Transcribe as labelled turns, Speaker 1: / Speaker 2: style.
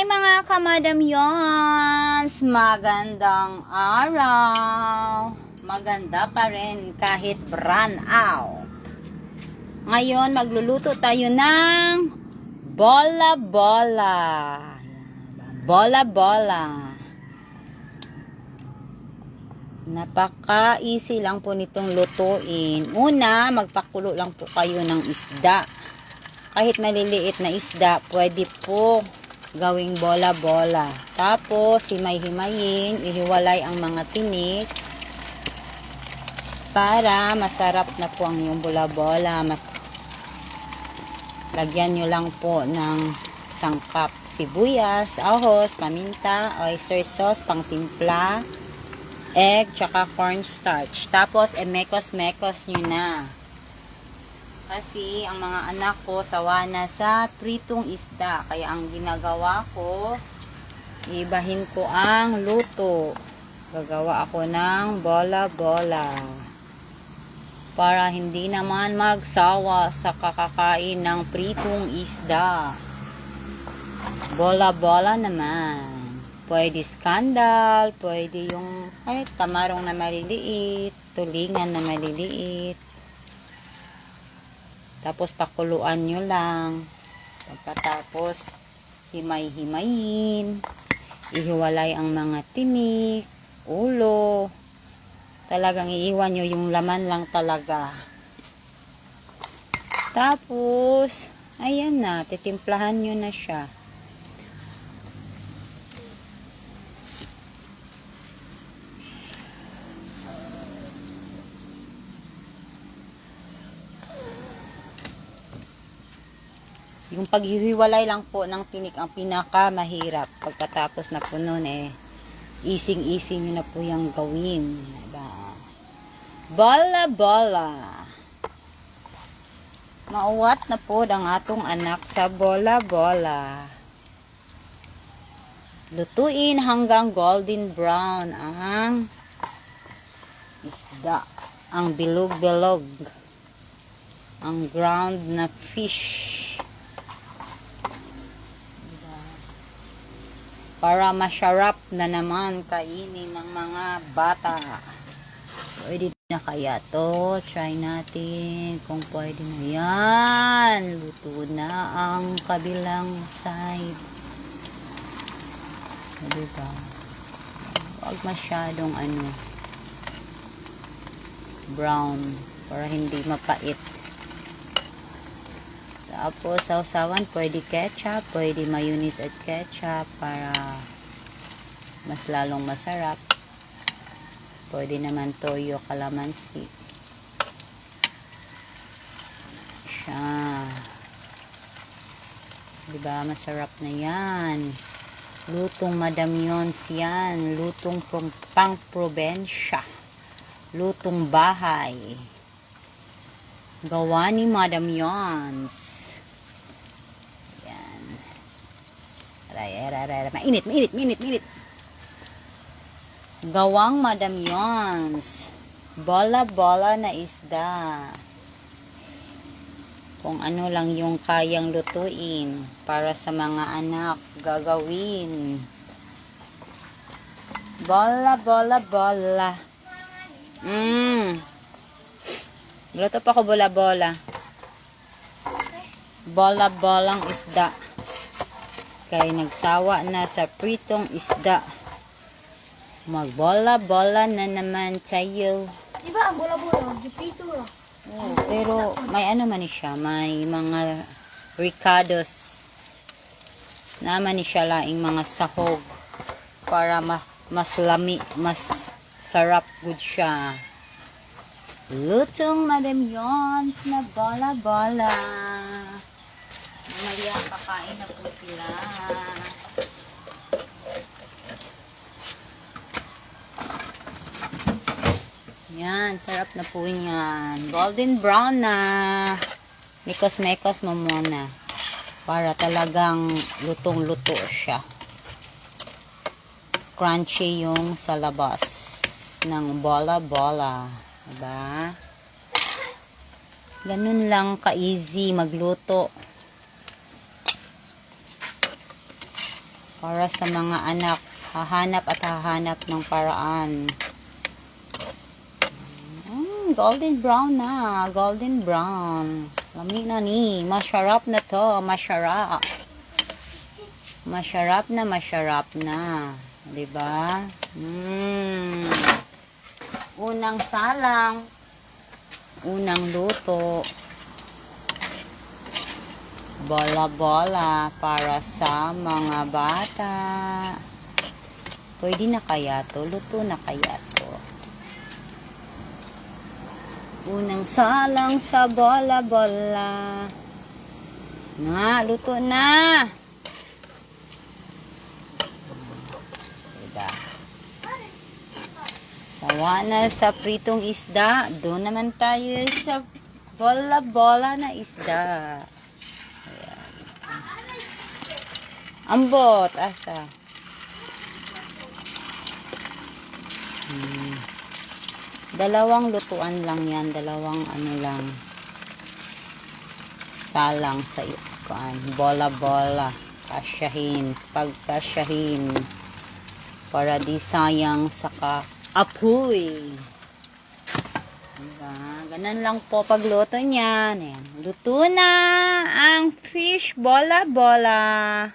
Speaker 1: Mga kamadamyons! Magandang araw! Maganda pa rin kahit brown out. Ngayon, magluluto tayo ng bola-bola. Bola-bola. Napaka-easy lang po nitong lutuin. Una, magpakulo lang po kayo ng isda. Kahit maliliit na isda, pwede po gawing bola-bola. Tapos, himay-himayin, ihiwalay ang mga tinik para masarap na po ang yung bola-bola. Lagyan nyo lang po ng sangkap sibuyas, ahos, paminta, oyster sauce, pang timpla, egg, tsaka cornstarch. Tapos, mekos-mekos nyo na. Kasi, ang mga anak ko sawa na sa pritong isda. Kaya, ang ginagawa ko, ibahin ko ang luto. Gagawa ako ng bola-bola. Para hindi naman magsawa sa kakakain ng pritong isda. Bola-bola naman. Pwede skandal, pwede yung tamarong na maliliit, tulingan na maliliit. Tapos, pakuluan nyo lang. Pagkatapos, himay-himayin. Ihiwalay ang mga tinik, ulo. Talagang iiwan nyo yung laman lang talaga. Tapos, ayan na. Titimplahan nyo na siya. Yung paghihiwalay lang po ng tinik ang pinaka mahirap. Pagkatapos na po nun easy nyo na po yung gawin. Diba? Bola-bola. Mauwat na po ang atong anak sa bola-bola. Lutuin hanggang golden brown ang isda. Ang bilog-bilog. Ang ground na fish. Para masarap na naman kainin ng mga bata. Pwede na kaya to? Try natin kung pwede na yan. Luto na ang kabilang side. Diba? Huwag masyadong brown para hindi mapait. Tapos, sausawan, pwede ketchup, pwede mayonnaise at ketchup para mas lalong masarap. Pwede naman toyo, kalamansi. Siya. Diba, masarap na yan. Lutong madamyons yan. Lutong pang probensya. Lutong bahay. Gawa ni Madam Yons. Yan. Mainit. Gawang Madam Yons. Bola-bola na isda. Kung ano lang yung kayang lutuin para sa mga anak gagawin. Bola-bola-bola. Luto pa ko bola-bola. Bola-bolang isda. Kaya nagsawa na sa pritong isda. Magbola-bola na naman tayo.
Speaker 2: Diba ang bola-bola? Prito lang.
Speaker 1: Oh, pero may man siya. May mga ricados. Naman siya laing mga sahog. Para mas lami, mas sarap good siya. Lutong Madam Yons na bola-bola. Mamaya kakain na po sila. Yan, sarap na po yan. Golden brown na. Mikos-mekos mo muna. Para talagang lutong-luto siya. Crunchy yung sa labas ng bola-bola. Diba? Ganun lang ka-easy magluto. Para sa mga anak, hahanap at hahanap ng paraan. Golden brown na. Golden brown. Lami na ni. Masarap na to. Masarap. Masarap na, masarap na. Diba? Unang salang. Unang luto. Bola-bola para sa mga bata. Pwede na kaya to? Luto na kaya to? Unang salang sa bola-bola. Na, luto na. Diba? Sawa na sa pritong isda. Doon naman tayo sa bola-bola na isda. Ambot, asa. Dalawang lutuan lang yan. Dalawang ano lang. Salang sa iskuan. Bola-bola. Kasyahin. Pagkasyahin. Para di sayang sa apoy. Diba? Ganun lang po pagluto niyan. Ayan. Luto na ang fish bola-bola.